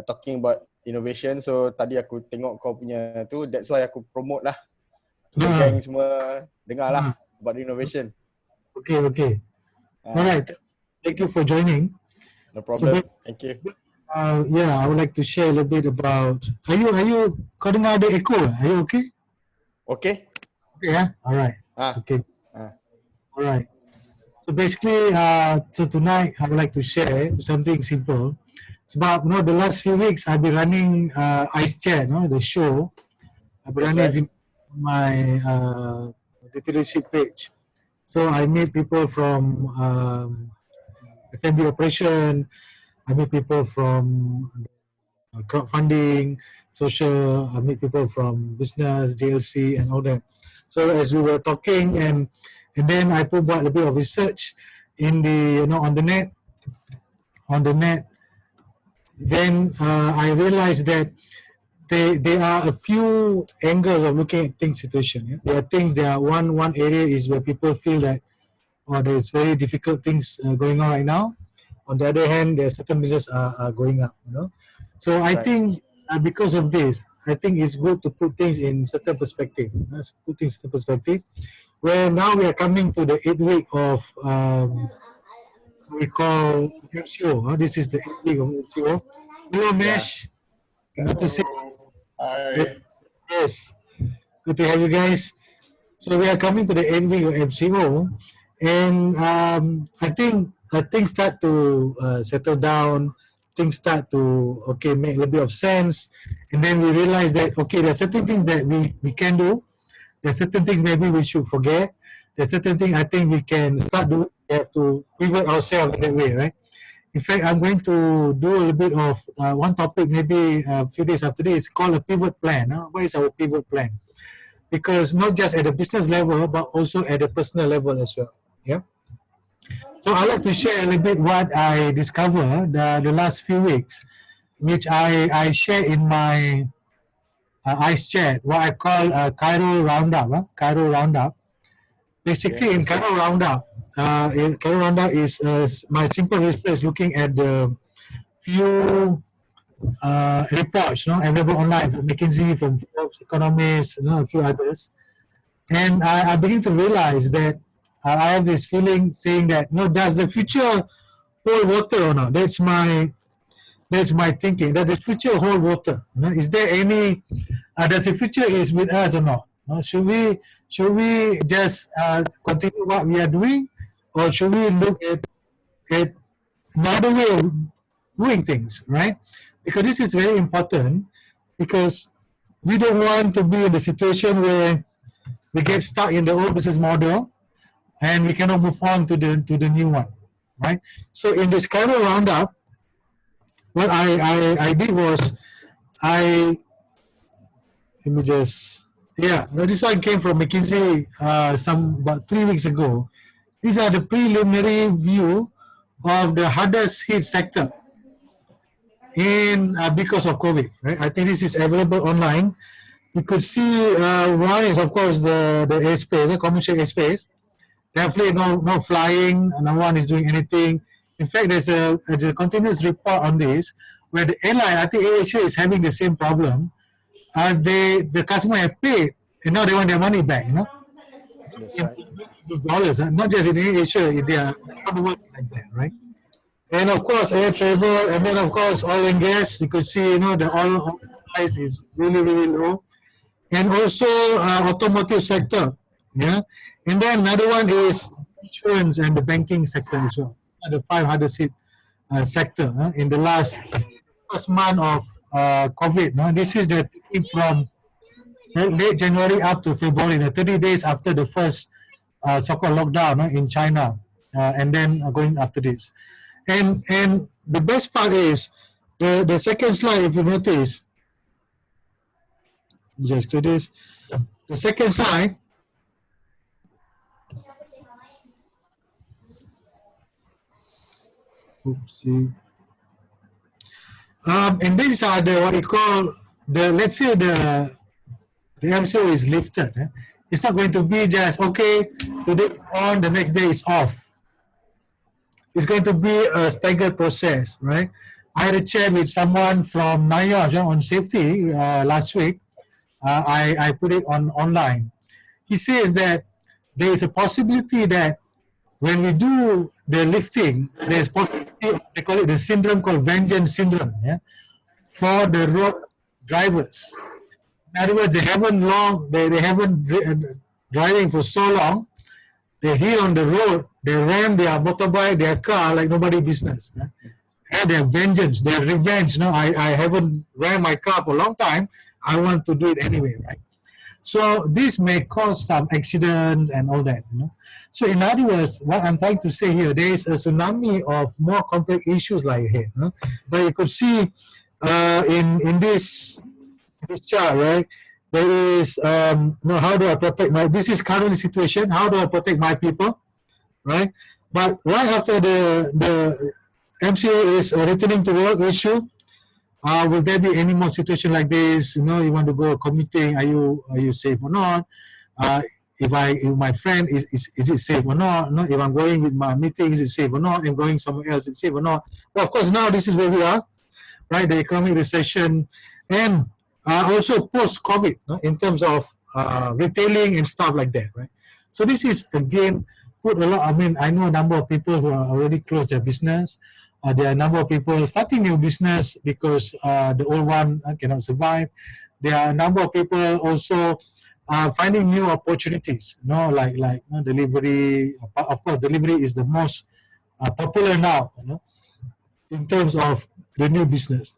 talking about innovation. So tadi aku tengok kau punya tu, that's why aku promote lah. The gang semua dengar lah about innovation. Okay. Alright. Thank you for joining. No problem. Thank you. Yeah, I would like to share a little bit about. Are you? Kau dengar ada echo? Are you okay? Okay. Okay, yeah. Alright. Okay. Alright. So basically, so tonight I would like to share something simple. It's about the last few weeks I've been running Ice Chat, the show. I've been running my literacy page. So I meet people from F&B operation. I meet people from crowdfunding, social. I meet people from business, JLC, and all that. So as we were talking, and then I put a bit of research in the on the net. Then I realized that there are a few angles of looking at things situation. Yeah? There are things. There are one area is where people feel that there's very difficult things going on right now. On the other hand, there are certain businesses are going up. So I think because of this, I think it's good to put things in certain perspective. Put things in perspective. Where now we are coming to the 8th week of we call MCO. This is the 8th week of MCO. Hello, Mesh. Good to see you. Hi. Yes. Good to have you guys. So we are coming to the 8th week of MCO. And I think things start to settle down. Things start to make a little bit of sense. And then we realize that, there are certain things that we can do. There are certain things maybe we should forget. There are certain things I think we can start doing. We have to pivot ourselves in that way, right? In fact, I'm going to do a little bit of one topic maybe a few days after this. It's called a pivot plan. What is our pivot plan? Because not just at the business level, but also at the personal level as well. Yeah. So I'd like to share a little bit what I discovered the last few weeks, which I share in my Ice Chat, what I call Cairo Roundup. Cairo Roundup. Basically, in Cairo Roundup, is my simple research looking at the few reports available online from McKinsey, from Forbes, Economists, a few others. And I begin to realize that I have this feeling saying that, does the future hold water or not? That's my thinking. Does the future hold water? Is there any? Does the future is with us or not? Should we just continue what we are doing, or should we look at another way of doing things? Right? Because this is very important. Because we don't want to be in the situation where we get stuck in the old business model and we cannot move on to the new one, right? So in this Cairo Roundup, what I did was this one came from McKinsey about 3 weeks ago. These are the preliminary view of the hardest hit sector in because of COVID, right? I think this is available online. You could see one is of course the airspace, the commercial airspace. Definitely no flying, no one is doing anything. In fact, there's a continuous report on this where the airline, I think AirAsia is having the same problem. The customer have paid and now they want their money back, dollars, not just in AirAsia, they are all the world like that, right? And of course, air travel, and then of course oil and gas. You could see, the oil price is really, really low. And also automotive sector, yeah. And then another one is insurance and the banking sector as well. The 500 seat sector in the first month of COVID. This is the from late January up to February, 30 days after the first so-called lockdown in China, and then going after this. And the best part is the second slide, if you notice. Just do this. The second slide. Oopsie. And these are what we call let's say the MCO is lifted. It's not going to be just today on, the next day is off. It's going to be a staggered process, right? I had a chat with someone from NIOSH on safety last week. I put it on online. He says that there is a possibility that when we do the lifting, there's possibility, they call it the syndrome called vengeance syndrome, yeah, for the road drivers. In other words, they haven't driving for so long. They hit on the road, they ram their motorbike, their car like nobody business. Yeah? And their vengeance, their revenge. No, I haven't ran my car for a long time. I want to do it anyway, right? So this may cause some accidents and all that. So in other words, what I'm trying to say here, there is a tsunami of more complex issues like here. But you could see in this chart, right? There is how do I protect my? This is current situation. How do I protect my people, right? But right after the MCA is returning to work issue, will there be any more situation like this? You want to go commuting, are you safe or not? If my friend is it safe or not? No, if I'm going with my meeting, is it safe or not? If going somewhere else, is it safe or not? Well, of course, now this is where we are, right? The economic recession and also post-COVID, in terms of retailing and stuff like that, right? So this is again put a lot. I mean, I know a number of people who are already closed their business. There are a number of people starting new business because the old one cannot survive. There are a number of people also finding new opportunities, like delivery. Of course, delivery is the most popular now, in terms of the new business.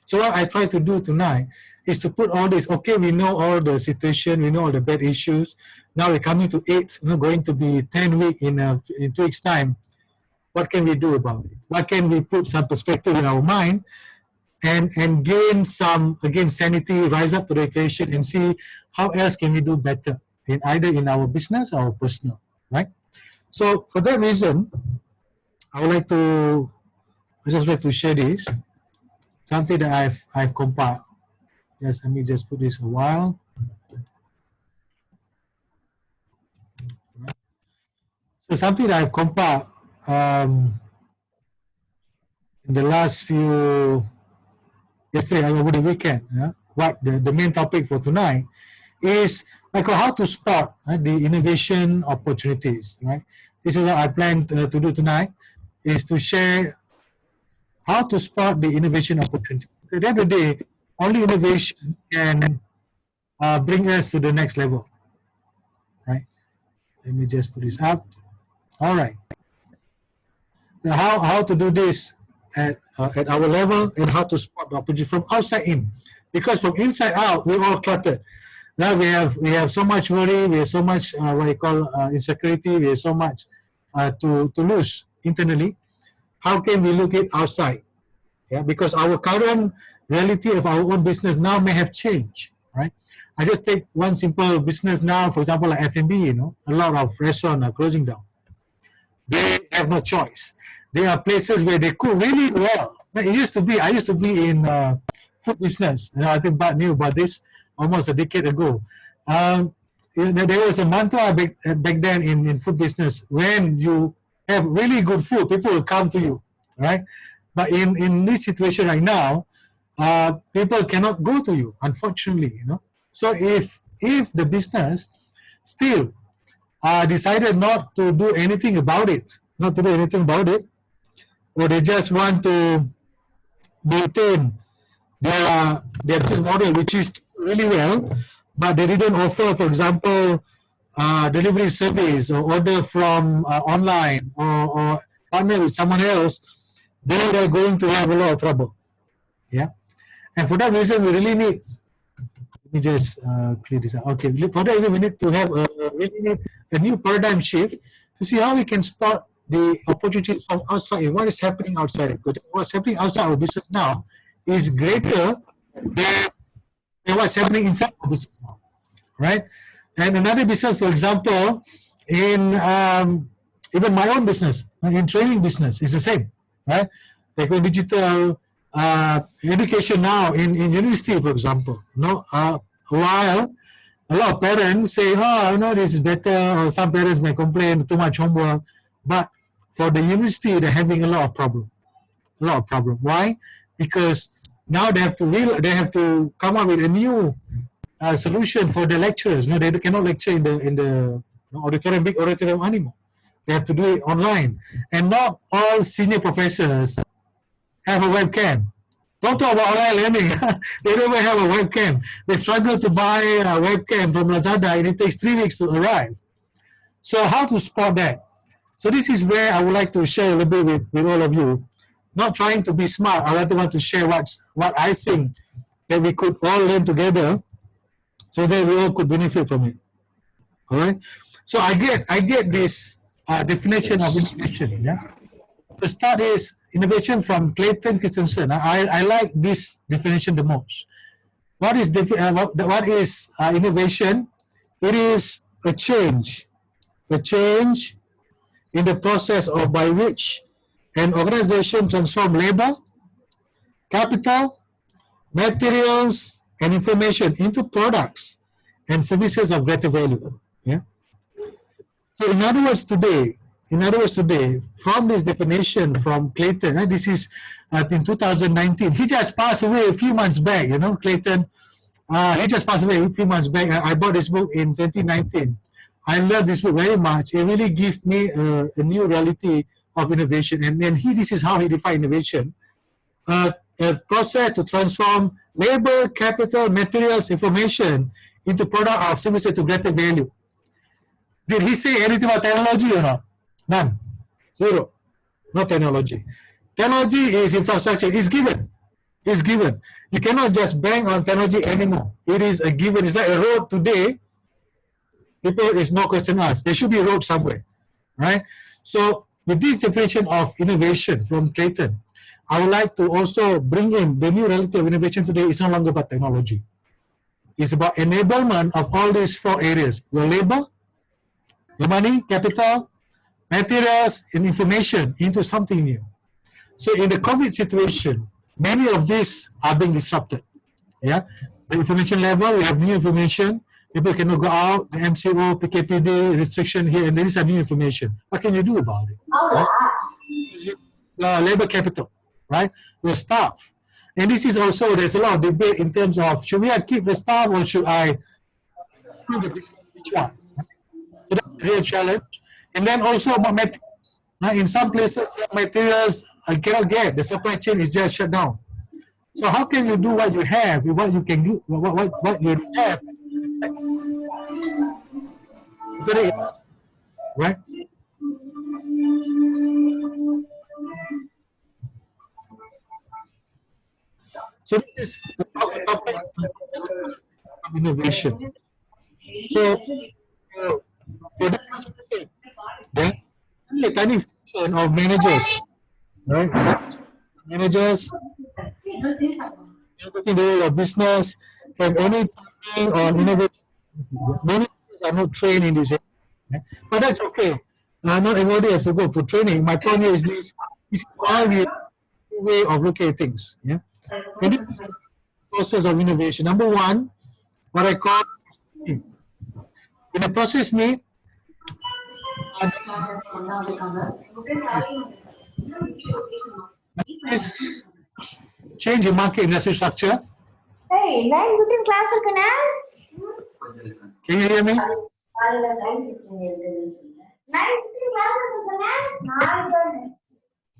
So what I try to do tonight is to put all this. Okay, we know all the situation, we know all the bad issues. Now we're coming to 8, going to be 10 weeks in 2 weeks' time. What can we do about it? What can we put some perspective in our mind and gain some, again, sanity, rise up to the occasion and see how else can we do better in either in our business or personal, right? So for that reason, I just like to share this, something that I've compiled. Yes, let me just put this a while. So something that I've compiled in the last few, yesterday over the weekend, what the main topic for tonight is how to spot the innovation opportunities, right? This is what I plan to do tonight, is to share how to spot the innovation opportunity. At the end of the day, only innovation can bring us to the next level, right? Let me just put this up. All right. Now, how to do this at our level and how to spot the opportunity from outside in, because from inside out we're all cluttered. Now we have so much worry, we have so much insecurity, we have so much to lose internally. How can we look at outside? Yeah, because our current reality of our own business now may have changed, right? I just take one simple business now, for example, like F&B. A lot of restaurants are closing down. They have no choice. There are places where they cook really well. I used to be in food business. I think Bart knew about this almost a decade ago. There was a mantra back then in food business: when you have really good food, people will come to you, right? But in this situation right now, people cannot go to you, unfortunately. So if the business still decided not to do anything about it, or they just want to maintain their business model, which is really well, but they didn't offer, for example, delivery service or order from online or partner with someone else, then they're going to have a lot of trouble. Yeah, and for that reason, we really need. Let me just clear this out. Okay, for that reason, we need to have a new paradigm shift to see how we can spot the opportunities from outside. What is happening outside? Because what's happening outside our business now is greater than what's happening inside our business now, right? And another business, for example, in even my own business, in training business, is the same, right? Like with digital education now in university, for example, while a lot of parents say, this is better, or some parents may complain too much homework, but for the university, they're having a lot of problem. a lot of problem. Why? Because now they have to come up with a new solution for the lecturers. No, they cannot lecture in the auditorium, big auditorium anymore. They have to do it online, and not all senior professors have a webcam. Don't talk about online learning. They don't even have a webcam. They struggle to buy a webcam from Lazada, and it takes 3 weeks to arrive. So how to spot that? So this is where I would like to share a little bit with all of you. Not trying to be smart, I rather want to share what I think that we could all learn together, so that we all could benefit from it. All right. So I get this definition of innovation. Yeah. The start is innovation from Clayton Christensen. I like this definition the most. What is innovation? It is a change in the process of by which an organization transforms labor, capital, materials, and information into products and services of greater value. Yeah. So in other words, today, from this definition from Clayton, this is in 2019. He just passed away a few months back. Clayton. He just passed away a few months back. I bought this book in 2019. I love this book very much. It really gives me a new reality of innovation. And this is how he defined innovation. A process to transform labor, capital, materials, information into product or services to greater value. Did he say anything about technology or not? None. Zero. No technology. Technology is infrastructure. It's given. It's given. You cannot just bank on technology anymore. It is a given. It's like a road today. People is no question asked. There should be a road somewhere, right? So with this definition of innovation from Clayton, I would like to also bring in the new reality of innovation today is no longer about technology. It's about enablement of all these 4 areas: your labor, your money, capital, materials, and information into something new. So in the COVID situation, many of these are being disrupted. Yeah, the information level, we have new information. People cannot go out. The MCO, PKPD, restriction here, and there is a new information. What can you do about it? Right? Labor capital, right? Your staff. And this is also, there's a lot of debate in terms of, should we keep the staff or should I do the business? Which one? So that's a real challenge. And then also about materials. In some places, materials I cannot get. The supply chain is just shut down. So how can you do what you have with what you can do, what you have? Right? So this is the topic of innovation. So for that sake, then only a tiny fraction of managers, right? Managers, everything to do with business, have any training on innovation. Many are not trained in this area, but that's okay. Not everybody has to go for training. My point is this is why we way of looking at things. Yeah, and this is the process of innovation. Number one, what I call in the process need is change in market industry structure. Hey, 9:15 class இருக்குனே. Can you hear me? 9:15 class இருக்குனே.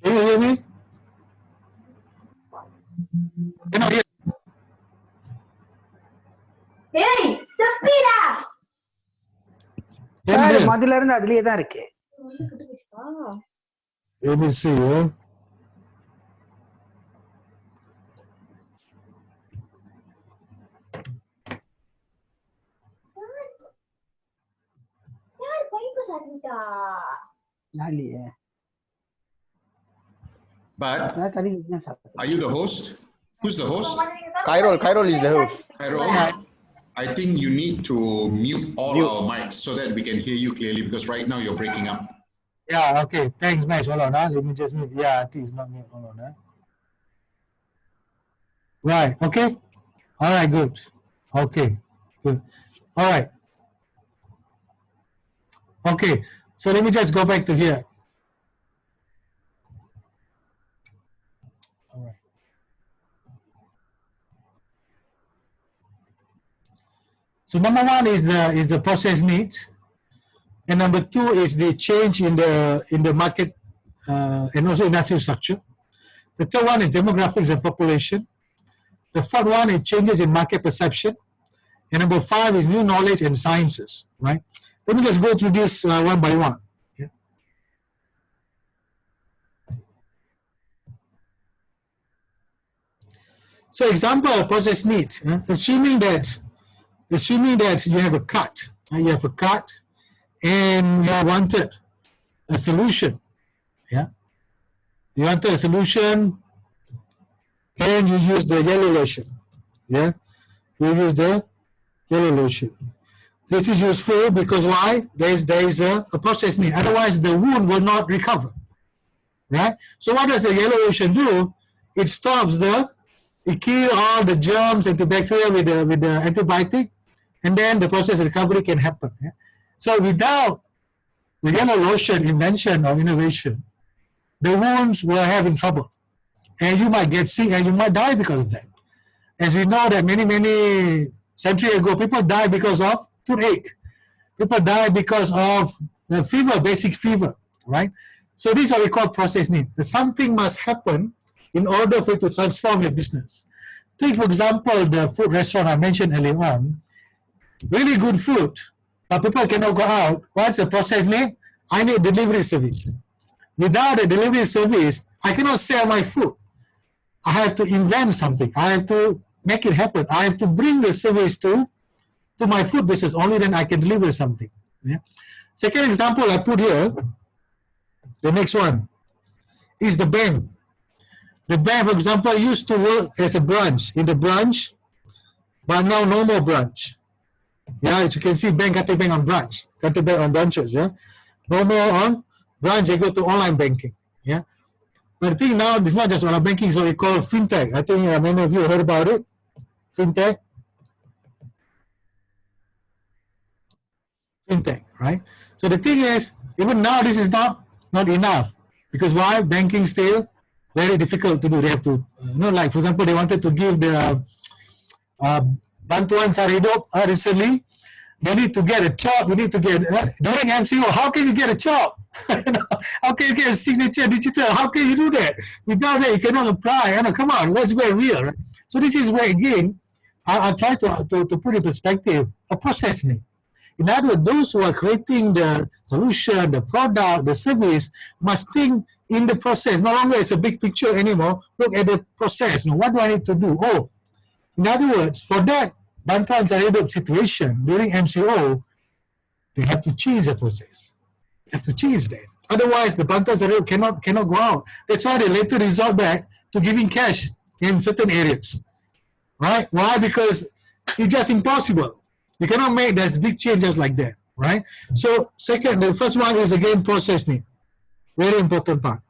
Can you hear me? Cannot hear. Hey, தப்பிடா. Sir முதல்ல இருந்து அதுலயே தான் இருக்கு. Let me see. But are you the host? Who's the host? Khairul is the host. Khairul, I think you need to mute all our mics so that we can hear you clearly, because right now you're breaking up. Yeah, okay. Thanks, nice. Hold on. Let me just move. Yeah, I think it's not mute. Hold on. Right. Okay. All right. Good. Okay. Good. All right. Okay. So let me just go back to here. So number one is the process needs, and number two is the change in the market and also industrial structure. The third one is demographics and population. The fourth one is changes in market perception, and number five is new knowledge and sciences. Right? Let me just go through this one by one. Yeah. So example of process needs, assuming that you have a cut, and you wanted a solution, yeah, you wanted a solution, and you use the yellow lotion, yeah, you use the yellow lotion. This is useful because why? There is a process need. Otherwise, the wound will not recover, right? So what does the yellow lotion do? It stops it kills all the germs and the bacteria with the antibiotic, and then the process recovery can happen. Yeah? So without the yellow lotion invention or innovation, the wounds were having trouble, and you might get sick and you might die because of that. As we know that many centuries ago, people died because of toothache. People died because of fever, basic fever, right? So these are what we call process need. Something must happen in order for you to transform your business. Take, for example, the food restaurant I mentioned earlier on. Really good food, but people cannot go out. What's the process need? I need delivery service. Without a delivery service, I cannot sell my food. I have to invent something. I have to make it happen. I have to bring the service to my food business. Only then I can deliver something. Yeah. Second example I put here, the next one, is the bank. The bank, for example, used to work as a branch, in the branch, but now no more branch. Yeah, as you can see, bank kata bank on branch, kata bank on branches. Yeah, no more on branch. They go to online banking. Yeah, but the thing now is not just online banking. So we call fintech. I think many of you heard about it. Fintech, right? So the thing is, even now this is not enough, because why? Banking still very difficult to do. They have to, like for example, they wanted to give the bantuan sara hidup recently. You need to get a job. You need to get during MCO. How can you get a job? How can you get a signature digital? How can you do that? Without that, you cannot apply. Come on, let's get real. Right? So this is where again, I try to put in perspective a process need. In other words, those who are creating the solution, the product, the service must think in the process. No longer it's a big picture anymore. Look at the process. What do I need to do? Oh, in other words, for that bantuan sara hidup situation during MCO, they have to change the process. They have to change that. Otherwise, the bantuan sara hidup cannot go out. That's why they later resort back to giving cash in certain areas. Right? Why? Because it's just impossible. You cannot make that big changes like that, right? So second, the first one is again process need. Very important part.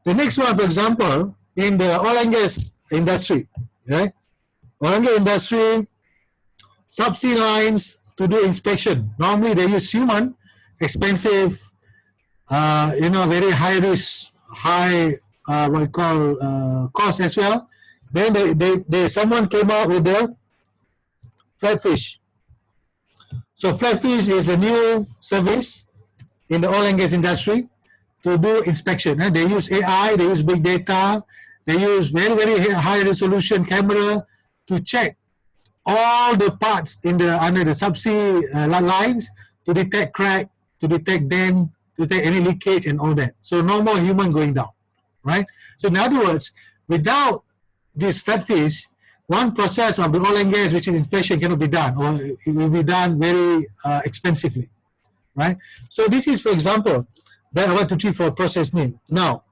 The next one, for example, in the oil and gas industry, right? Oil and gas industry, subsea lines to do inspection. Normally they use human, expensive, very high risk, what we call cost as well. Then someone came out with the flatfish. So flatfish is a new service in the oil and gas industry to do inspection. They use AI, they use big data, they use very, very high resolution camera to check all the parts under the subsea lines to detect crack, to detect dent, to detect any leakage and all that. So no more human going down, right? So in other words, without this flatfish, one process of the oil and gas, which is inspection, cannot be done, or it will be done very expensively, right? So this is, for example, that I want to treat for process need. Now,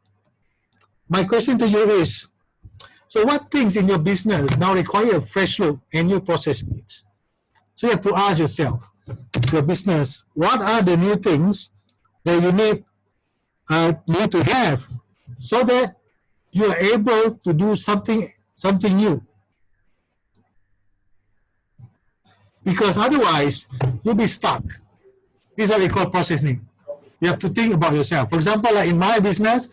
my question to you is, so what things in your business now require a fresh look and new process needs? So you have to ask yourself, your business, what are the new things that you need to have so that you are able to do something new? Because otherwise, you'll be stuck. This is what we call process need. You have to think about yourself. For example, like in my business,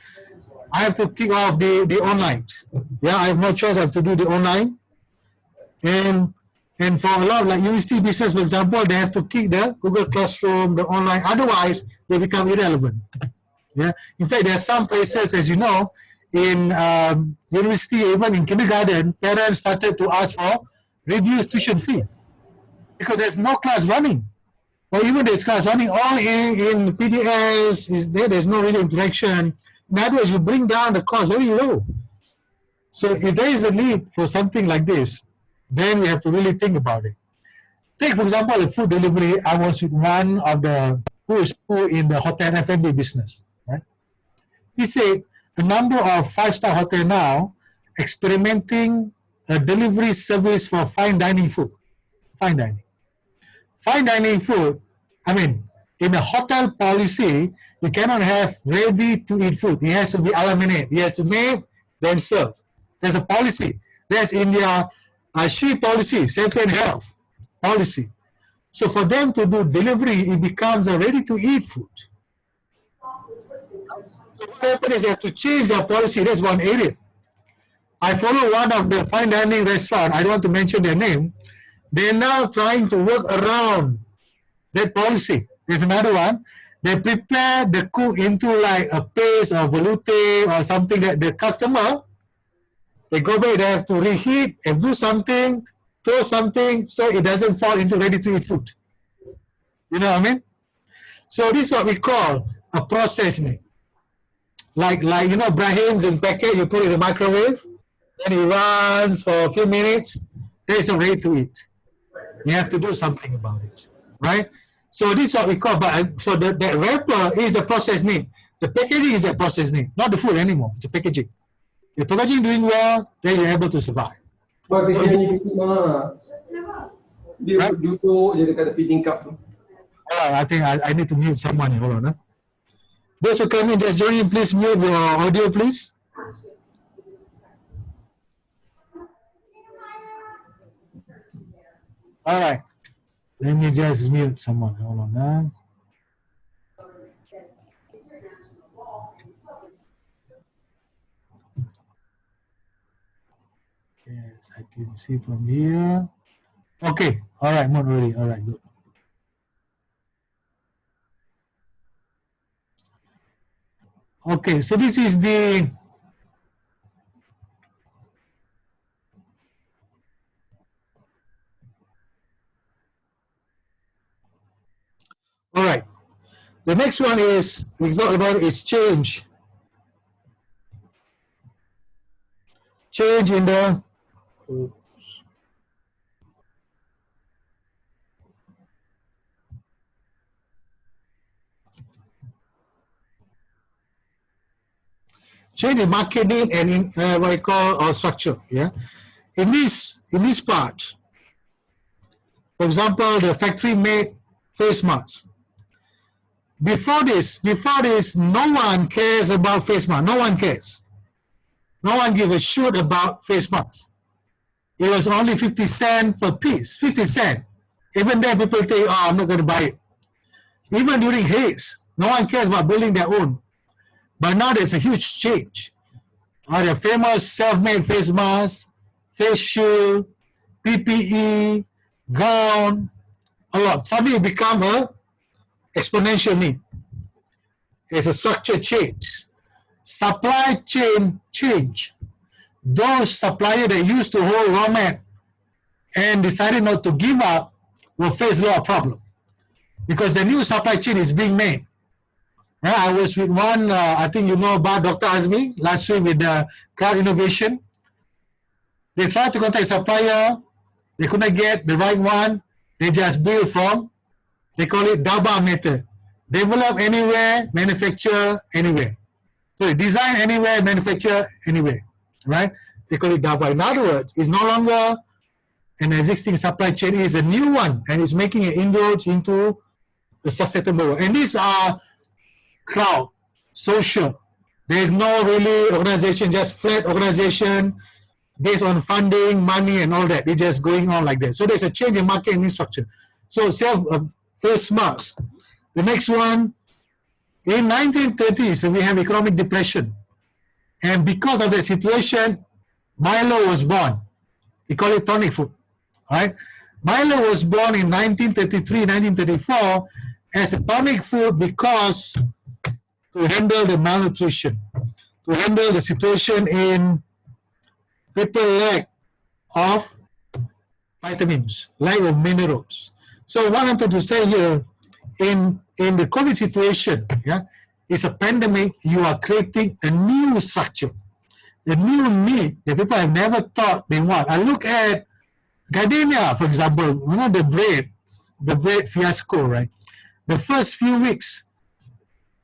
I have to kick off the online. Yeah, I have no choice. I have to do the online. And And for a lot of like university business, for example, they have to keep the Google Classroom, the online. Otherwise, they become irrelevant. Yeah. In fact, there are some places, as you know, in university, even in kindergarten, parents started to ask for reduced tuition fee because there's no class running. Or even there's class running all in PDFs, there's no really interaction. In other words, you bring down the cost very low. So if there is a need for something like this, then we have to really think about it. Take, for example, a food delivery. I was with one of the who in the hotel F&B business. Right? He said a number of five-star hotel now experimenting a delivery service for fine dining food. Fine dining. Fine dining food, I mean, in a hotel policy, you cannot have ready-to-eat food. It has to be a la minute. It has to make, then serve. There's a policy. There's in their SHE policy, safety and health policy. So for them to do delivery, it becomes a ready-to-eat food. So what happens is they have to change their policy. That's one area. I follow one of the fine dining restaurant. I don't want to mention their name. They're now trying to work around that policy. There's another one. They prepare the cook into like a paste or velouté or something that the customer, they go back, they have to reheat and do something, throw something, so it doesn't fall into ready-to-eat food. You know what I mean? So this is what we call a process need. Like you know, Brahim's in packet, you put it in the microwave, then it runs for a few minutes, then it's not ready to eat. You have to do something about it, right? So this is what we call, so the wrapper is the process need. The packaging is the process need, not the food anymore, it's the packaging. If packaging doing well, then you're able to survive. So dia duduk je dekat tepi tingkap tu. I think I need to mute someone. Hold on. Those who come in, just join in, please mute your audio, please. All right. Let me just mute someone. Hold on. Yes, I can see from here. Okay. All right. Not really. All right. Good. Okay. So this is the all right. The next one is we talked about is change. Change in the change in marketing and in what I call our structure. Yeah. In this part, for example, the factory made face masks. Before this, no one cares about face mask. No one cares. No one gives a shit about face masks. It was only 50 cents per piece. 50 cents. Even then, people think, "Oh, I'm not going to buy it." Even during haze, no one cares about building their own. But now there's a huge change. The famous self-made face masks, face shield, PPE, gown, a lot. Suddenly it become a exponential need. It's a structure change. Supply chain change. Those suppliers that used to hold raw mat and decided not to give up will face a lot of problems because the new supply chain is being made. I was with one, I think you know about Dr. Azmi last week with the crowd innovation. They tried to contact supplier, they couldn't get the right one, they just build from, they call it DABA method. Develop anywhere, manufacture anywhere. So design anywhere, manufacture anywhere, right? They call it DABA. In other words, it's no longer an existing supply chain, it's a new one and it's making an inroads into the sustainable. And these are crowd, social. There is no really organization, just flat organization based on funding, money, and all that. It's just going on like that. So there's a change in marketing structure. So face masks. The next one, in 1930s, we have economic depression. And because of that situation, Milo was born. We call it tonic food, right? Milo was born in 1933, 1934 as a tonic food because to handle the malnutrition, to handle the situation in people lack of vitamins, lack of minerals. So what I wanted to say here, in the COVID situation, yeah, it's a pandemic, you are creating a new structure, a new need that people have never thought they want. I look at gardenia, for example, the bread fiasco, right? The first few weeks,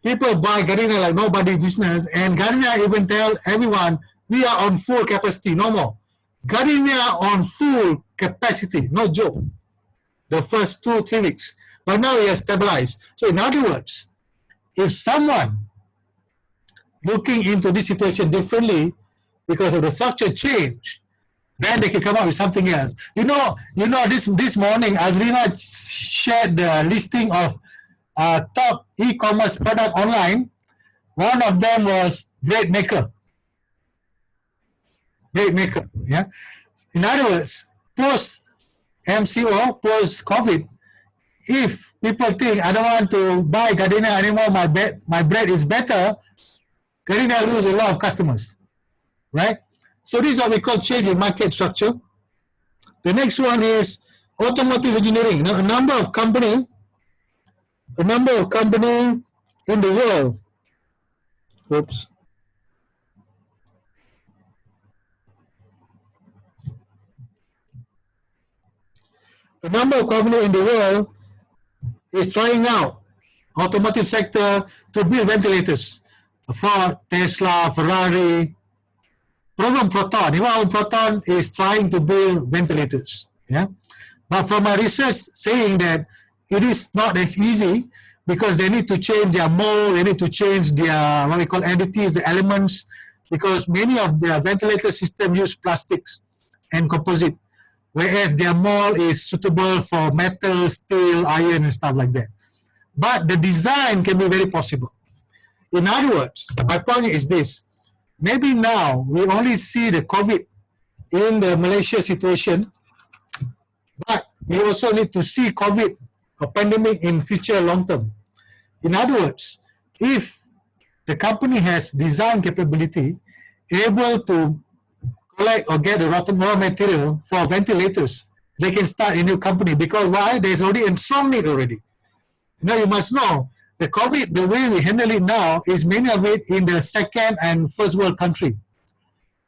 people buy gardenia like nobody business, and gardenia even tell everyone, we are on full capacity, no more. Gardenia on full capacity, no joke. The first 2-3 weeks. But now it has stabilized. So in other words, if someone looking into this situation differently because of the structure change, then they can come up with something else. You know, this morning, Azrina shared the listing of top e-commerce product online. One of them was bread maker. Bread maker, yeah. In other words, post MCO, post COVID, if people think I don't want to buy gardenia anymore, my bread is better, gardenia lose a lot of customers, right? So this is what we call change in market structure. The next one is automotive engineering. Now, a number of company in the world, a number of companies in the world is trying out automotive sector to build ventilators. Ford, Tesla, Ferrari, even Proton is trying to build ventilators. Yeah, but from my research saying that it is not as easy because they need to change their mold, they need to change their what we call additives, the elements, because many of their ventilator system use plastics and composite, whereas their mold is suitable for metal, steel, iron, and stuff like that. But the design can be very possible. In other words, my point is this. Maybe now we only see the COVID in the Malaysia situation, but we also need to see COVID, a pandemic in future long term. In other words, if the company has design capability, able to collect or get the raw material for ventilators, they can start a new company. Because why? There's already a strong need already. Now you must know, the COVID, the way we handle it now is many of it in the second and first world country.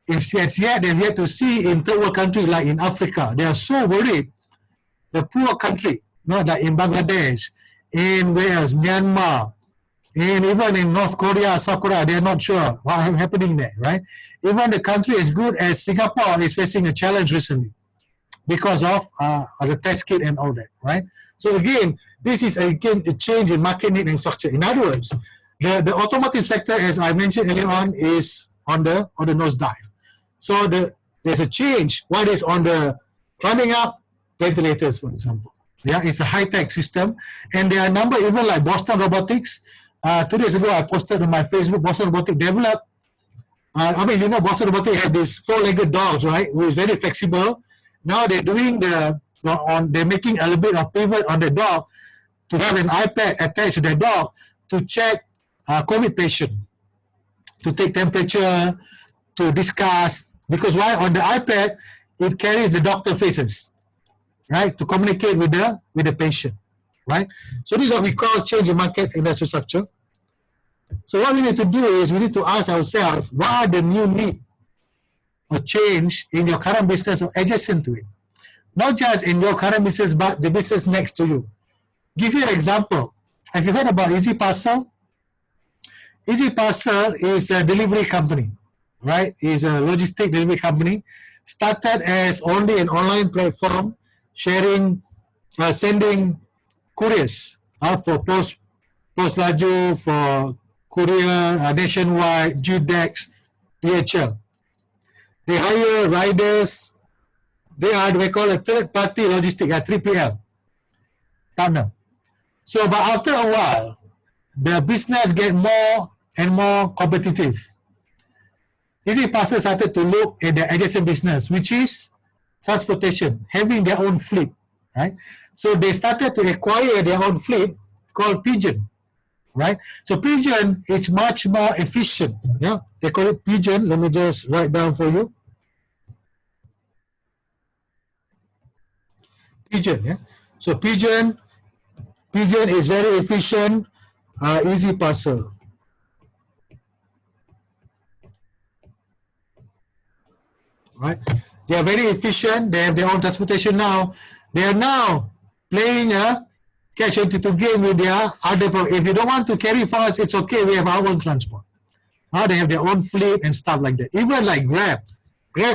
If they've yet to see in third world country like in Africa, they are so worried. The poor country, not like in Bangladesh, in whereas Myanmar, and even in North Korea, South Korea, they are not sure what is happening there, right? Even the country as good as Singapore is facing a challenge recently because of the test kit and all that, right? So again, this is again a change in market need and structure. In other words, the automotive sector, as I mentioned earlier on, is on the nosedive. So there's a change. What is on the climbing up? Ventilators, for example. Yeah, it's a high-tech system, and there are a number even like Boston Robotics. 2 days ago, I posted on my Facebook. Boston Robotics developed. Boston Robotics had these 4-legged dogs, right? Who is very flexible. Now they're doing they're making a little bit of pivot on the dog to have an iPad attached to the dog to check COVID patient, to take temperature, to discuss. Because why? On the iPad, it carries the doctor faces, right? To communicate with the patient, right? So this is what we call change in market industry structure. So what we need to do is we need to ask ourselves, what are the new needs or change in your current business or adjacent to it? Not just in your current business, but the business next to you. Give you an example. Have you heard about Easy Parcel? Easy Parcel is a delivery company, right? It's a logistic delivery company. Started as only an online platform, sending couriers for Post Laju, for courier nationwide, GDEX, DHL. They hire riders. They call a third-party logistic, 3PL partner. So, but after a while, the business get more and more competitive. Easy Parcel started to look at the adjacent business, which is transportation, having their own fleet, right? So they started to acquire their own fleet called Pigeon, right? So Pigeon is much more efficient. Yeah, they call it Pigeon. Let me just write down for you. Pigeon, yeah. So Pigeon is very efficient, easy parcel. Right? They are very efficient. They have their own transportation now. They are now playing a catch-22 game with their other. If you don't want to carry for us, it's okay. We have our own transport. They have their own fleet and stuff like that. Even like Grab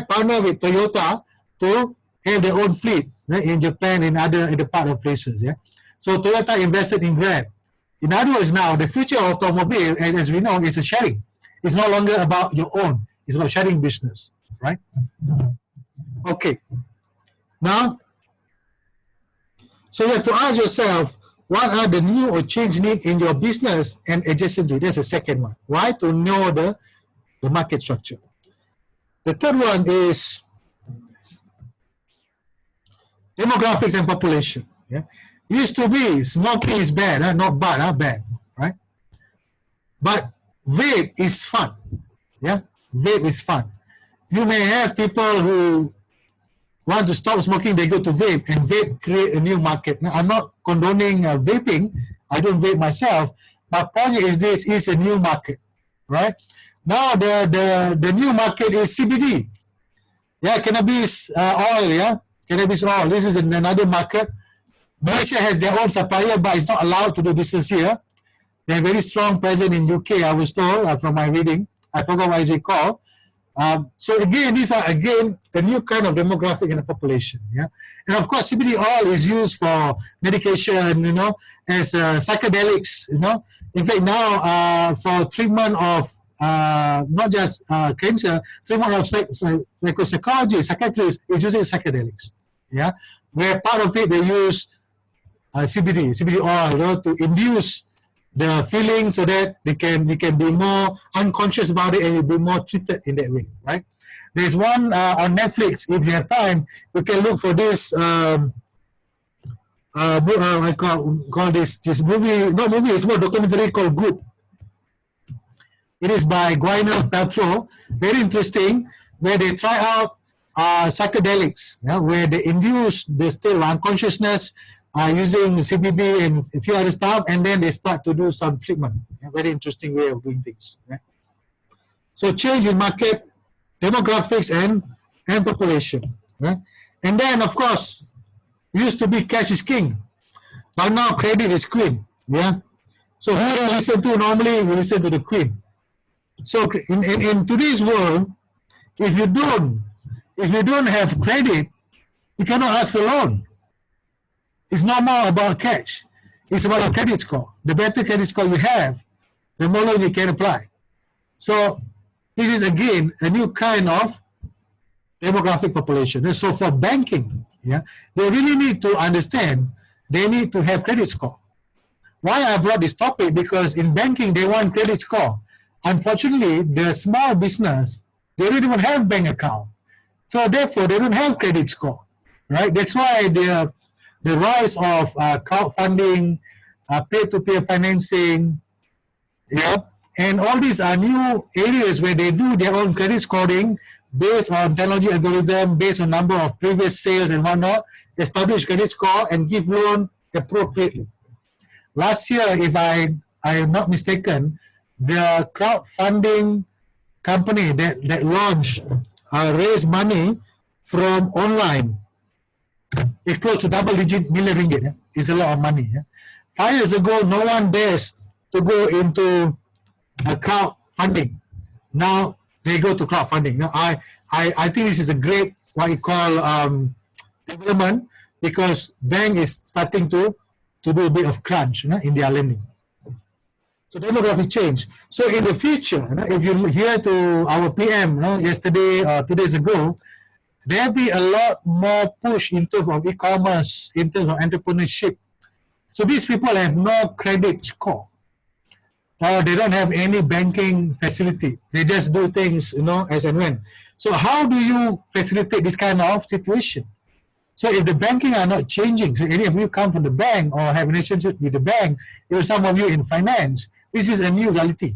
partner with Toyota to have their own fleet, right, in Japan and other part of places. Yeah. So Toyota invested in Grab. In other words, now the future of automobile, as we know, is a sharing. It's no longer about your own. It's about sharing business, right? Okay. Now, so you have to ask yourself, what are the new or changed needs in your business and adjacent to it? That's the second one. Why? To know the market structure. The third one is demographics and population. Yeah. Used to be smoking is bad, not bad, bad, right? But vape is fun. Yeah, vape is fun. You may have people who want to stop smoking, they go to vape, and vape create a new market. Now, I'm not condoning vaping. I don't vape myself. My point is this is a new market, right? Now the new market is CBD. Yeah, cannabis oil. Yeah, cannabis oil. This is another market. Malaysia has their own supplier, but it's not allowed to do business here. They have very strong presence in UK. I was told from my reading. I forgot what is it called. So again, these are again a new kind of demographic in the population. Yeah, and of course, CBD oil is used for medication. You know, as psychedelics. You know, in fact, now for treatment of not just cancer, treatment of psychology, psychiatrists is using psychedelics. Yeah, where part of it they use CBD oil, you know, to induce the feeling so that they can be more unconscious about it and you'll be more treated in that way, right? There's one on Netflix. If you have time, you can look for this. I call this movie. Not movie. It's more documentary called Good. It is by Gwyneth Paltrow. Very interesting. Where they try out psychedelics, yeah, where they induce the state of unconsciousness using CBD and a few other stuff, and then they start to do some treatment. Yeah, very interesting way of doing things. Right? So change in market, demographics, and population. Right? And then, of course, used to be cash is king, but now credit is queen. Yeah. So who do you listen to? Normally, you listen to the queen. So in today's world, if you don't have credit, you cannot ask for loan. It's not more about cash. It's about a credit score. The better credit score you have, the more loan you can apply. So this is again a new kind of demographic population. And so for banking, yeah, they really need to understand they need to have credit score. Why I brought this topic? Because in banking they want credit score. Unfortunately, the small business, they don't even have bank account. So therefore, they don't have credit score, right? That's why the rise of crowdfunding, peer-to-peer financing, yeah, and all these are new areas where they do their own credit scoring based on technology algorithm, based on number of previous sales and whatnot, establish credit score and give loan appropriately. Last year, if I am not mistaken, the crowdfunding company that launched raised money from online. It's close to double-digit million ringgit. Yeah? It's a lot of money. Yeah? 5 years ago, no one dares to go into crowdfunding. Now they go to crowdfunding. Now I think this is a great what you call development because bank is starting to do a bit of crunch, you know, in their lending. So demographic change. So in the future, you know, if you hear to our PM, you know, yesterday or 2 days ago, there'll be a lot more push in terms of e-commerce, in terms of entrepreneurship. So these people have no credit score, or they don't have any banking facility. They just do things, you know, as and when. So how do you facilitate this kind of situation? So if the banking are not changing, so any of you come from the bank or have a relationship with the bank, even some of you in finance, this is a new reality.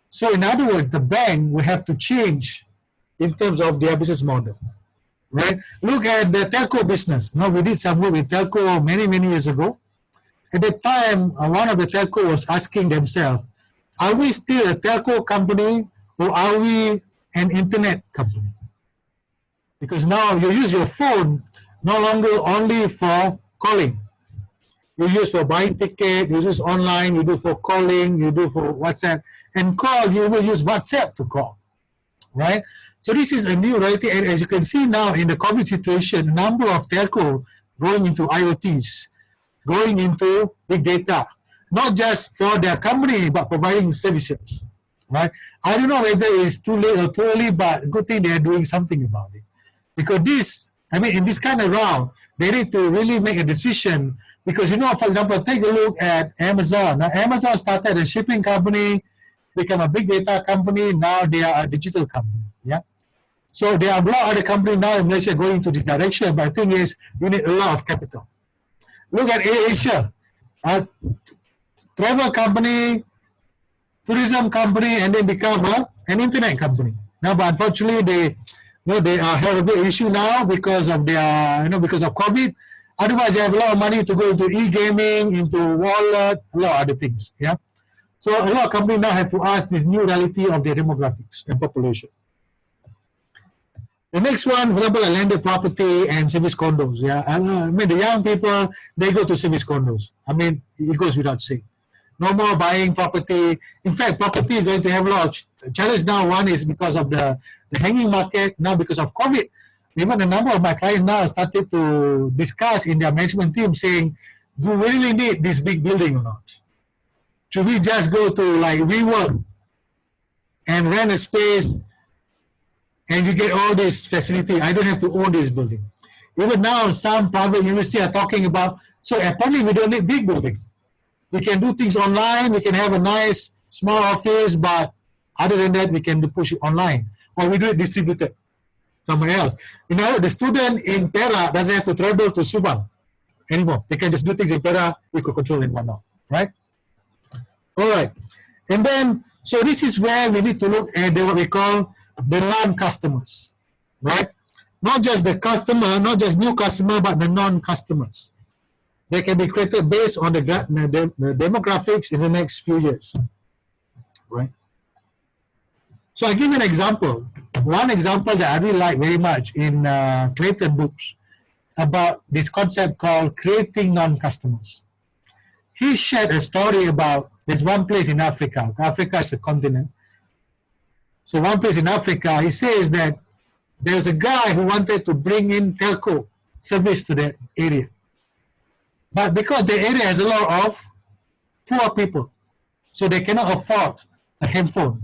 So in other words, the bank will have to change in terms of their business model, right? Look at the telco business. You know, we did some work with telco many years ago. At that time, one of the telco was asking themselves, are we still a telco company or are we an internet company? Because now you use your phone no longer only for calling. You use for buying ticket, you use online, you do for calling, you do for WhatsApp. And call, you will use WhatsApp to call, right? So this is a new reality. And as you can see now in the COVID situation, a number of telco going into IoTs, going into big data, not just for their company, but providing services, right? I don't know whether it's too late or too early, but good thing they're doing something about it. Because this, I mean, in this kind of round, they need to really make a decision. Because, you know, for example, take a look at Amazon. Now, Amazon started a shipping company, become a big data company. Now they are a digital company. Yeah. So there are a lot of other companies now in Malaysia going into this direction. But the thing is, you need a lot of capital. Look at AirAsia, a travel company, tourism company, and then become an internet company. Now, but unfortunately, they have a big issue now because of their, because of COVID. Otherwise, they have a lot of money to go into e-gaming, into wallet, a lot of other things. Yeah. So a lot of companies now have to ask this new reality of their demographics and population. The next one, for example, landed property and service condos. Yeah, I mean the young people, they go to service condos. I mean, it goes without saying. No more buying property. In fact, property is going to have a lot of challenge now. One is because of the hanging market. Now because of COVID, even a number of my clients now started to discuss in their management team saying, do we really need this big building or not? Should we just go to like WeWork and rent a space and you get all this facility? I don't have to own this building. Even now, some private universities are talking about, so apparently we don't need big building. We can do things online, we can have a nice small office, but other than that, we can push it online. Or we do it distributed somewhere else. You know, the student in Perak doesn't have to travel to Subang anymore. They can just do things in Perak, eco-control and whatnot, right? All right. And then, so this is where we need to look at what we call the non-customers, right? Not just the customer, not just new customer, but the non-customers. They can be created based on the demographics in the next few years, right? So I give you an example. One example that I really like very much in Clayton books about this concept called creating non-customers. He shared a story about there's one place in Africa. Africa is a continent. So one place in Africa, he says that there's a guy who wanted to bring in telco service to that area. But because the area has a lot of poor people, so they cannot afford a handphone.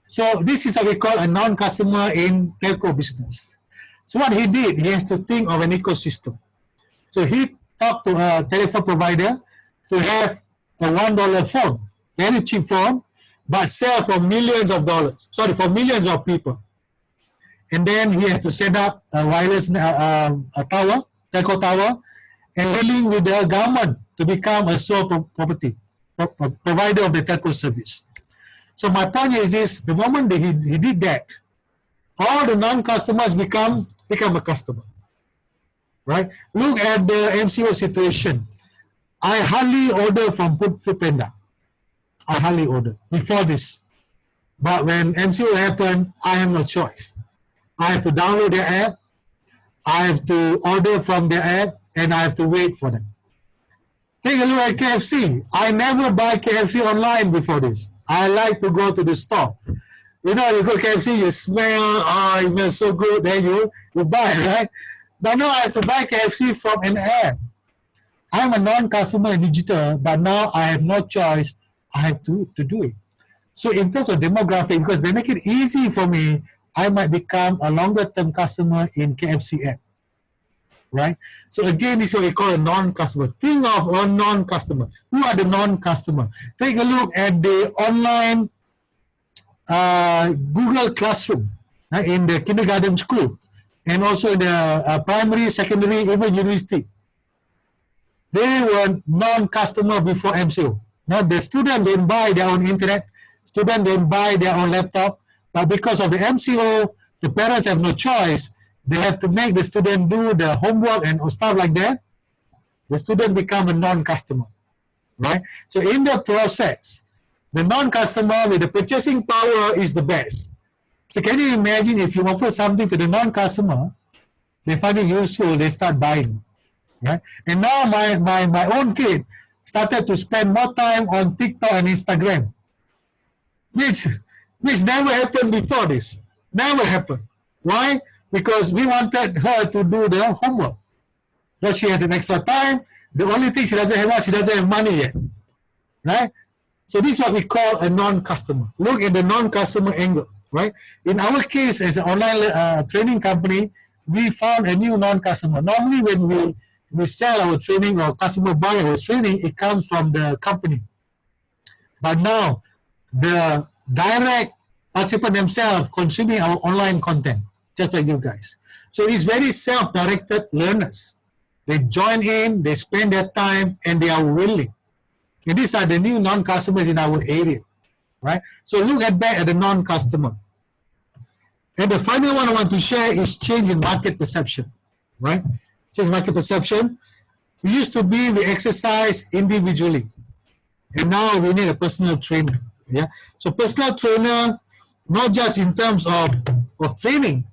So this is what we call a non-customer in telco business. So what he did, he has to think of an ecosystem. So he talked to a telephone provider to have a $1 phone, very cheap phone, but sell for millions of dollars, for millions of people. And then he has to set up a wireless a tower, telco tower, and dealing with the government to become a sole provider of the telco service. So my point is this, the moment that he did that, all the non-customers become a customer, right? Look at the MCO situation. I hardly order from Foodpanda. I hardly order before this. But when MCO happened, I have no choice. I have to download their app, I have to order from their app, and I have to wait for them. Take a look at KFC. I never buy KFC online before this. I like to go to the store. You know, you go to KFC, you smell, it smells so good, then you buy it, right? But now I have to buy KFC from an app. I'm a non-customer in digital, but now I have no choice. I have to do it. So in terms of demographic, because they make it easy for me, I might become a longer-term customer in KFC app, right? So again, this is what we call a non-customer. Think of a non-customer. Who are the non-customer? Take a look at the online Google Classroom in the kindergarten school. and also in the primary, secondary, even university. They were non-customer before MCO. Now the student didn't buy their own internet, student didn't buy their own laptop, but because of the MCO, the parents have no choice. They have to make the student do the homework and stuff like that. The student become a non-customer, right? So in the process, the non-customer with the purchasing power is the best. So can you imagine if you offer something to the non-customer, they find it useful, they start buying, right? And now my own kid started to spend more time on TikTok and Instagram, which never happened before this. Never happened. Why? Because we wanted her to do the homework. But she has an extra time. The only thing she doesn't have money yet, right? So this is what we call a non-customer. Look at the non-customer angle, right? In our case, as an online training company, we found a new non-customer. Normally, when we sell our training or customer buy our training, it comes from the company. But now, the direct participant themselves consuming our online content, just like you guys. So it's very self-directed learners. They join in, they spend their time, and they are willing. And these are the new non-customers in our area, right? So look back at the non-customer. And the final one I want to share is change in market perception, right? Change in market perception. It used to be we exercise individually, and now we need a personal trainer. Yeah. So personal trainer, not just in terms of training,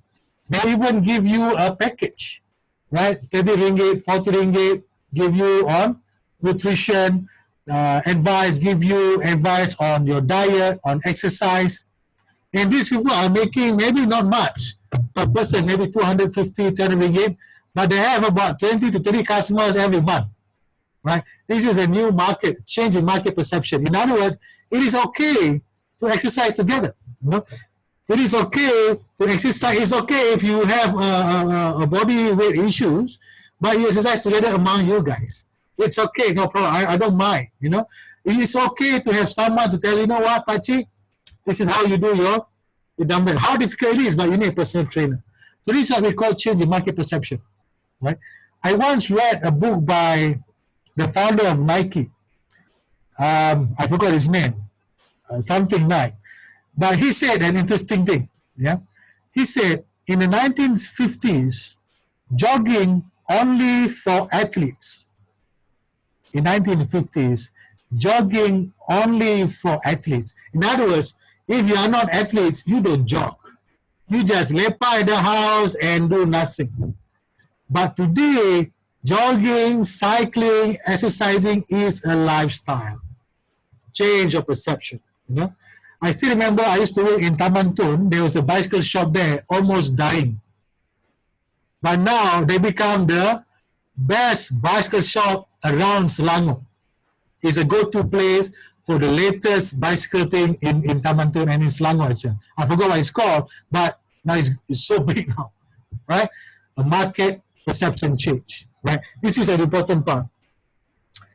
they even give you a package, right? 30 ringgit, 40 ringgit, give you on nutrition, advice, give you advice on your diet, on exercise. And these people are making maybe not much per person, maybe 250, 300 ringgit, but they have about 20 to 30 customers every month, right? This is a new market, change in market perception. In other words, it is okay to exercise together. You know? It is okay to exercise. It's okay if you have a body weight issues, but you exercise together among you guys. It's okay, no problem. I don't mind. You know, it is okay to have someone to tell you know what, Pachi, this is how you do your dumbbell. How difficult it is, but you need a personal trainer. So this is what we call change in market perception, right? I once read a book by the founder of Nike. I forgot his name, something Nike. But he said an interesting thing. Yeah, he said in the 1950s, jogging only for athletes. In 1950s, jogging only for athletes. In other words, if you are not athletes, you don't jog. You just lepak at the house and do nothing. But today, jogging, cycling, exercising is a lifestyle. Change of perception. You know, I still remember I used to work in Taman Tun. There was a bicycle shop there, almost dying. But now they become the best bicycle shop around Selangor. It's a go-to place for the latest bicycle thing in Taman Tun and in Selangor itself. I forgot what it's called, but now it's so big now, right? A market perception change, right? This is an important part.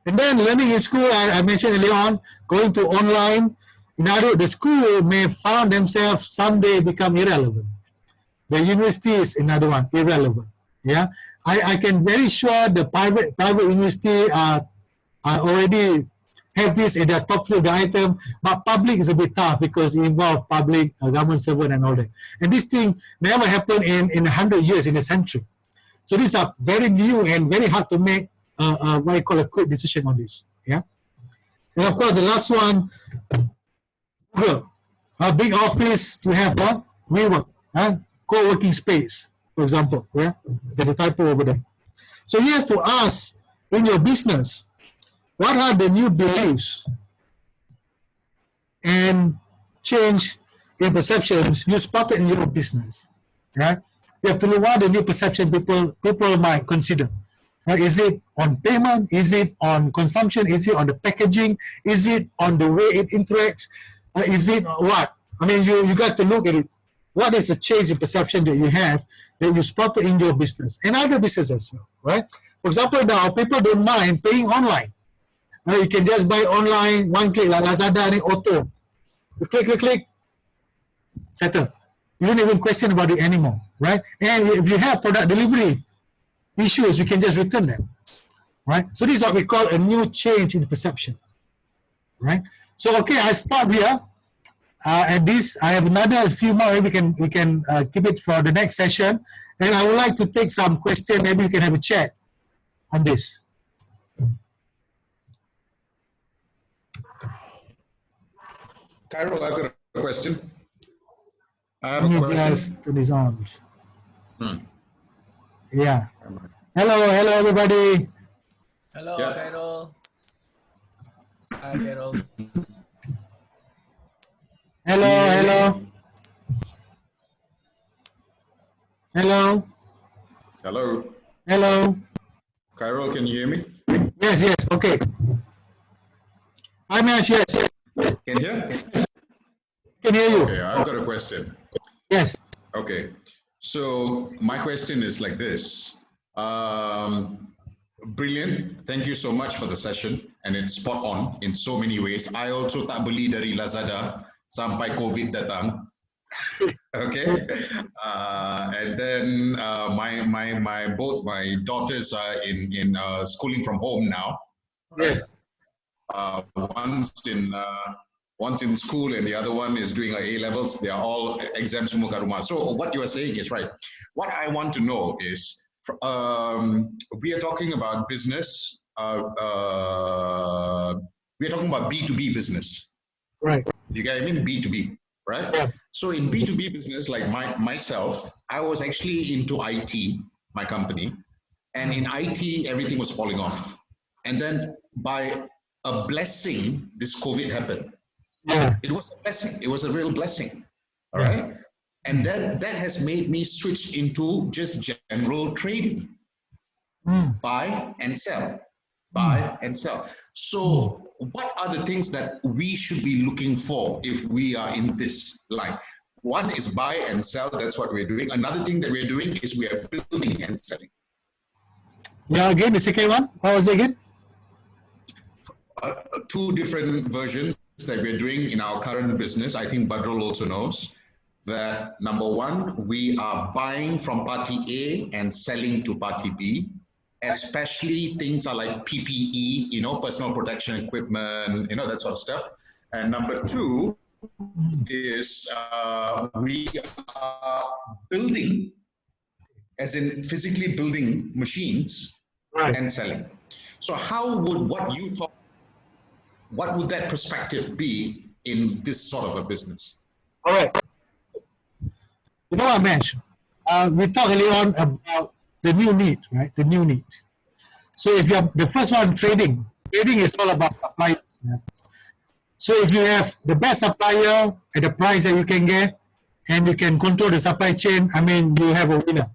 And then learning in school, I mentioned earlier on, going to online. In other words, the school may find themselves someday become irrelevant. The university is another one, irrelevant. Yeah, I can very sure the private university are already have this in their top three of the item, but public is a bit tough because it involves public, government servant and all that. And this thing never happened in 100 years, in a century. So these are very new and very hard to make what I call a quick decision on this. Yeah, and of course the last one, Google, a big office to have a WeWork, co-working space, for example. Yeah, there's a typo over there. So you have to ask in your business, what are the new beliefs and change in perceptions you spotted in your business? Right? You have to know what the new perception people might consider. Right? Is it on payment? Is it on consumption? Is it on the packaging? Is it on the way it interacts? Is it what? I mean, you got to look at it. What is the change in perception that you have that you spotted in your business and other businesses as well, right? For example, now people don't mind paying online. You can just buy online, one click, like Lazada and Auto. You click, settle. You don't even question about it anymore, right? And if you have product delivery issues, you can just return them, right? So this is what we call a new change in perception, right? So okay, I stop here. At this, I have another few more. We can keep it for the next session, and I would like to take some question. Maybe we can have a chat on this. Carol, I've got a question. I have Let me a question. just turn this on. Hmm. Yeah. Hello, everybody. Hello, Yeah. Carol. Hi, Carol. Hello. Carol, can you hear me? Yes. Okay. Hi, Mesh. Yes. Can you hear? Can hear you. Okay, I've got a question. Yes. Okay, so my question is like this. Brilliant. Thank you so much for the session, and it's spot on in so many ways. I also tak beli dari Lazada sampai COVID datang. Okay, and then both my daughters are in schooling from home now. Yes. One's in school and the other one is doing A levels. They are all exams semua kat rumah. So what you are saying is right. What I want to know is, we are talking about business. We are talking about B2B business. Right. You get what I mean? B2B, right? Yeah. So in B2B business, like myself, I was actually into IT, my company, and in IT everything was falling off. And then by a blessing, this COVID happened. Yeah. It was a blessing. It was a real blessing. All right. And then that has made me switch into just general trading. Buy and sell. Buy and sell. So what are the things that we should be looking for if we are in this line? One is buy and sell. That's what we're doing. Another thing that we're doing is we are building and selling. Yeah, again, the second one. What was it again? Two different versions that we're doing in our current business. I think Badrul also knows that number one, we are buying from party A and selling to party B, especially things are like PPE, personal protection equipment, that sort of stuff. And number two is we are building, as in physically building machines and selling. So how would what would that perspective be in this sort of a business? All right. You know what, Mesh? We talked earlier on about the new need, right? The new need. So if you're the first one, trading is all about suppliers. Yeah? So if you have the best supplier at the price that you can get, and you can control the supply chain, I mean, you have a winner.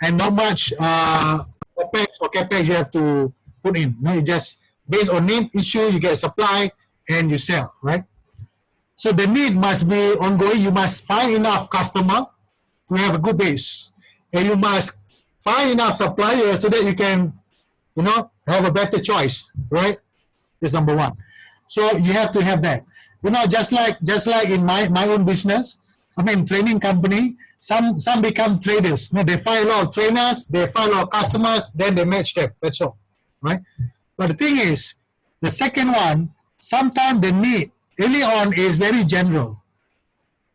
And not much OPEX or CAPEX you have to put in. No, you just based on need issue, you get a supply and you sell, right? So the need must be ongoing. You must find enough customer to have a good base, and you must find enough suppliers so that you can, have a better choice, right? That's number one. So you have to have that. Just like in my own business, training company. Some become traders. They find a lot of trainers, they find a lot of customers, then they match them. That's all, right? But the thing is, the second one, sometimes the need early on is very general.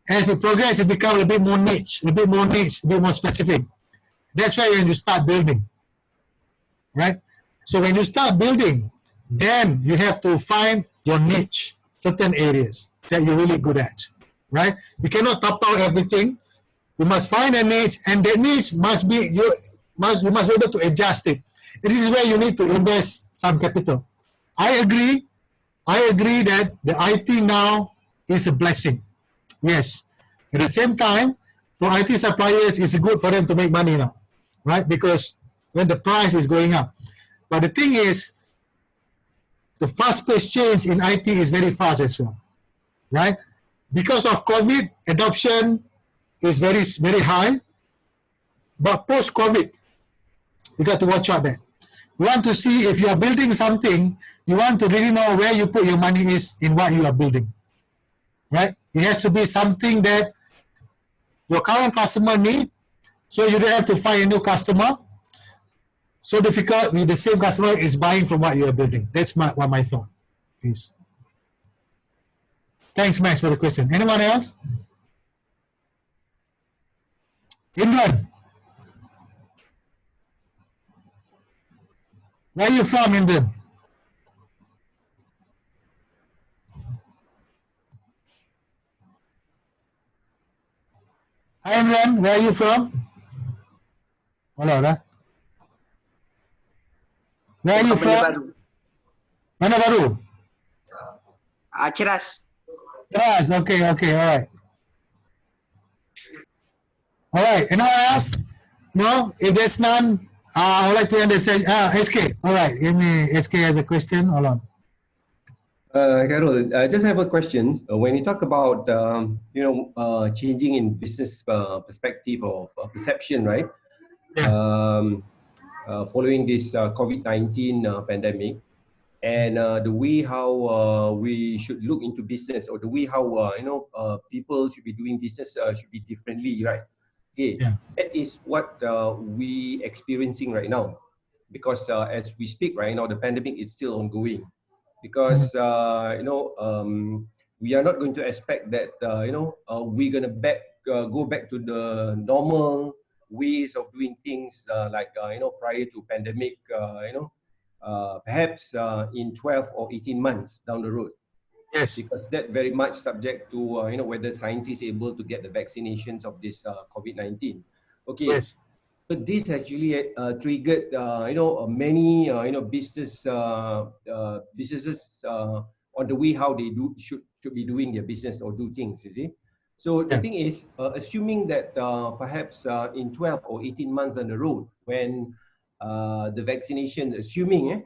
As it progresses, it becomes a bit more niche, a bit more specific. That's why when you start building, right? So when you start building, then you have to find your niche, certain areas that you're really good at, right? You cannot top out everything. You must find a niche, and that niche must be you must be able to adjust it. And this is where you need to invest some capital. I agree that the IT now is a blessing. Yes. At the same time, for IT suppliers, it's good for them to make money now, right? Because when the price is going up. But the thing is, the fast-paced change in IT is very fast as well, right? Because of COVID, adoption is very, very high. But post-COVID, you got to watch out there. You want to see if you are building something, you want to really know where you put your money is in what you are building, right? It has to be something that your current customer need, So you don't have to find a new customer. So difficult with the same customer is buying from what you are building. That's what my thought is. Thanks, Max, for the question. Anyone else? Imran. Where are you from, Imran? Hi, Imran. Where are you from? Hello, lah. Where are you Company from? baru. Mana baru? Ceras. Yes, okay, all right. All right, anyone else? No? If there's none, I would like to end the session. SK, all right, give me, SK has a question, hold on. Carol, I just have a question. When you talk about changing in business perspective of perception, right? Following this COVID-19 pandemic, and the way how we should look into business, or the way how people should be doing business should be differently, right? Okay, that is what we experiencing right now, because as we speak right now, the pandemic is still ongoing. Because we are not going to expect that we're gonna go back to the normal ways of doing things like prior to pandemic. Perhaps in 12 or 18 months down the road. Yes. Because that very much subject to whether scientists able to get the vaccinations of this COVID-19. Okay. Yes. But this actually triggered many businesses on the way how they should be doing their business or do things, you see. So the thing is, assuming that perhaps in 12 or 18 months on the road, when the vaccination, assuming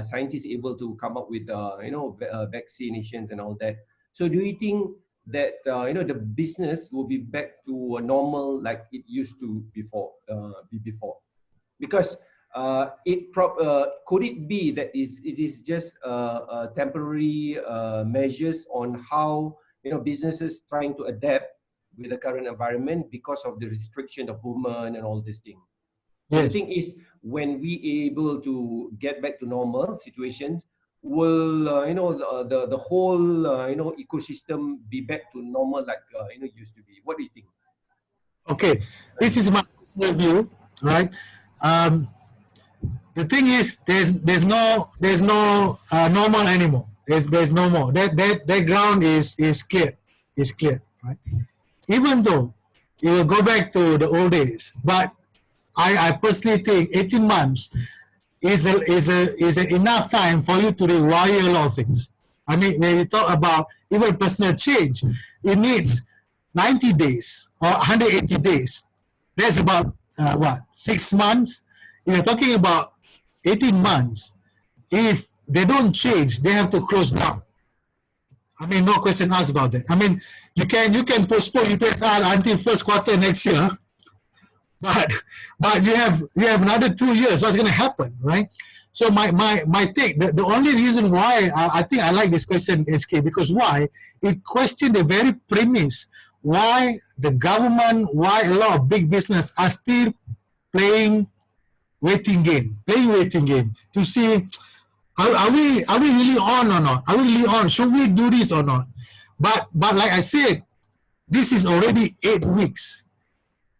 scientists able to come up with vaccinations and all that. So do you think that the business will be back to a normal like it used to before? Because could it be that it is just temporary measures on how businesses trying to adapt with the current environment because of the restriction of movement and all this thing? Yes. The thing is, when we able to get back to normal situations, will the whole ecosystem be back to normal like used to be? What do you think? Okay, this is my personal view, right? The thing is, there's no normal anymore. There's no more. That ground is clear. Is clear, right? Even though it will go back to the old days, but I personally think 18 months is enough time for you to rewire a lot of things. I mean, when you talk about even personal change, it needs 90 days or 180 days. That's about 6 months. If you're talking about 18 months, if they don't change, they have to close down. I mean, no question asked about that. I mean, you can postpone UPSR until first quarter next year, but you have another 2 years. What's going to happen, right? So my take, the only reason why I think I like this question, SK, because why? It questioned the very premise why the government, why a lot of big business are still playing waiting game to see are we really on or not? Are we really on? Should we do this or not? But like I said, this is already 8 weeks.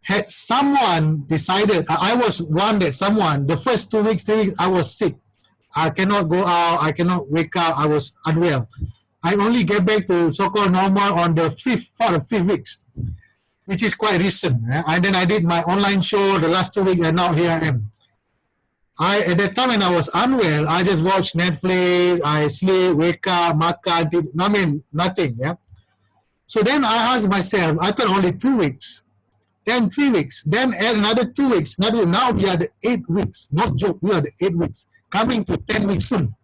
Had someone decided, I was one that someone, the first 2 weeks, 3 weeks, I was sick. I cannot go out, I cannot wake up, I was unwell. I only get back to so-called normal on the 5th weeks, which is quite recent. And then I did my online show the last 2 weeks, and now here I am. At that time when I was unwell, I just watched Netflix, I sleep, wake up, makan, I mean, nothing, yeah. So then I asked myself, I thought only 2 weeks. Then 3 weeks, then add another 2 weeks. Now we are the 8 weeks. Not joke, we are the 8 weeks. Coming to 10 weeks soon.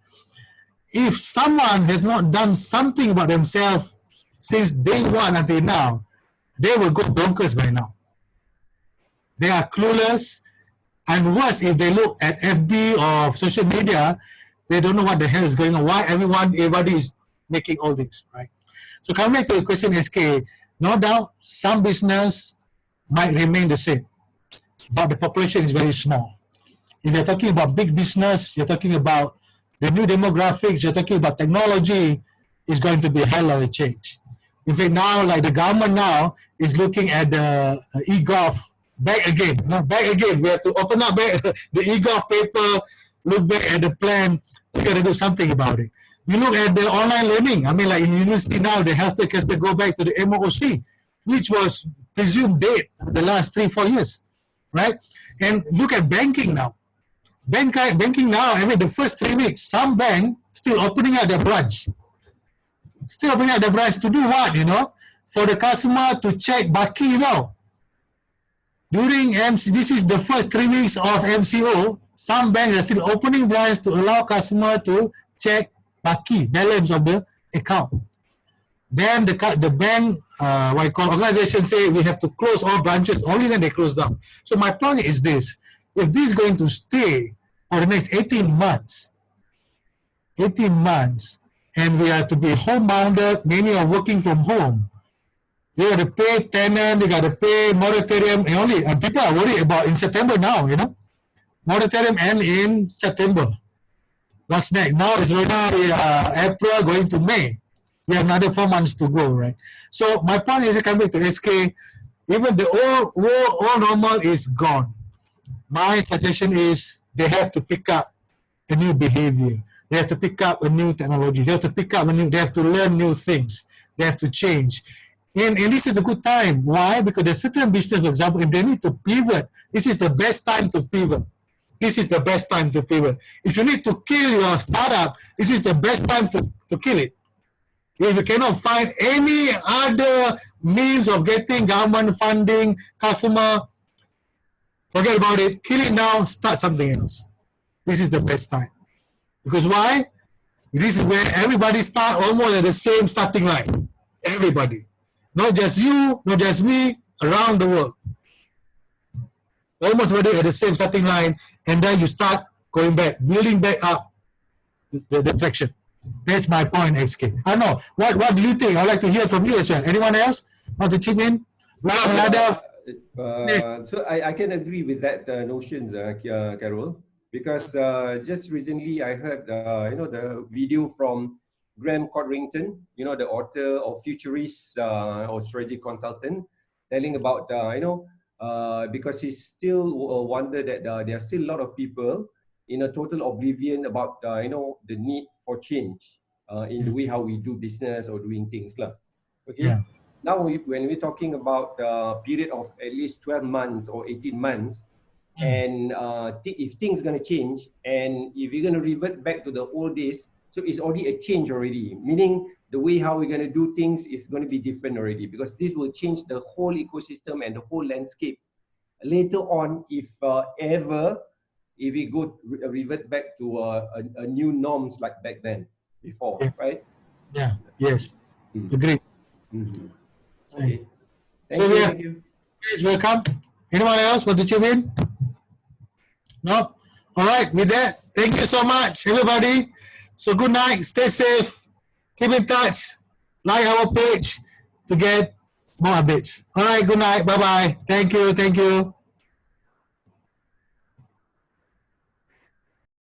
If someone has not done something about themselves since day one until now, they will go bonkers by now. They are clueless. And worse, if they look at FB or social media, they don't know what the hell is going on. Why everybody is making all this, right? So coming back to the question, SK, no doubt some business might remain the same. but the population is very small. If you're talking about big business, you're talking about the new demographics, you're talking about technology, is going to be a hell of a change. In fact, now, like the government now is looking at the e-golf back again. No, back again. We have to open up back the e-golf paper, look back at the plan. We got to do something about it. You look at the online learning. I mean, like in university now, the healthcare has to go back to the MOOC, which was presumed dead the last 3-4 years, right? And look at banking now. Banking now, I mean, the first 3 weeks, some bank still opening up their branch. Still opening up their branch to do what, you know? For the customer to check baki now. During MC, this is the first 3 weeks of MCO, some banks are still opening branch to allow customer to check baki, balance of the account. Then the bank, what I call organization say we have to close all branches, only then they close down. So my point is this, if this is going to stay for the next 18 months, and we are to be homebounded, many are working from home, you got to pay tenant, you got to pay moratorium, and only people are worried about in September now, you know, moratorium end in September. What's next? Now it's already April going to May. We have another 4 months to go, right? So my point is, coming to SK, even the old normal is gone. My suggestion is they have to pick up a new behavior. They have to pick up a new technology. They have to pick up they have to learn new things. They have to change. And this is a good time. Why? Because there's certain business, for example, if they need to pivot, this is the best time to pivot. This is the best time to pivot. If you need to kill your startup, this is the best time to kill it. If you cannot find any other means of getting government funding, customer, forget about it, kill it now, start something else. This is the best time. Because why? This is where everybody start almost at the same starting line. Everybody. Not just you, not just me, around the world. Almost everybody at the same starting line, and then you start going back, building back up the traction. That's my point, SK. I know. What do you think? I'd like to hear from you as well. Anyone else want to chip in? So I can agree with that notion, Carol, because just recently I heard the video from Graham Codrington, the author of Futurist or strategy consultant, telling about because he still wondered that there are still a lot of people in a total oblivion about the need for change in the way how we do business or doing things lah. Okay. Yeah. Now when we're talking about a period of at least 12 months or 18 months, and if things gonna change, and if you're gonna revert back to the old days, so it's already a change already, meaning the way how we're gonna do things is gonna be different already, because this will change the whole ecosystem and the whole landscape. Later on, if we go revert back to a new norms like back then, before, right? Yeah, yes, agree. Okay. Thank you. Please welcome. Anyone else want to chip in? No? All right, with that, thank you so much, everybody. So good night, stay safe, keep in touch, like our page to get more updates. All right, good night, bye-bye. Thank you.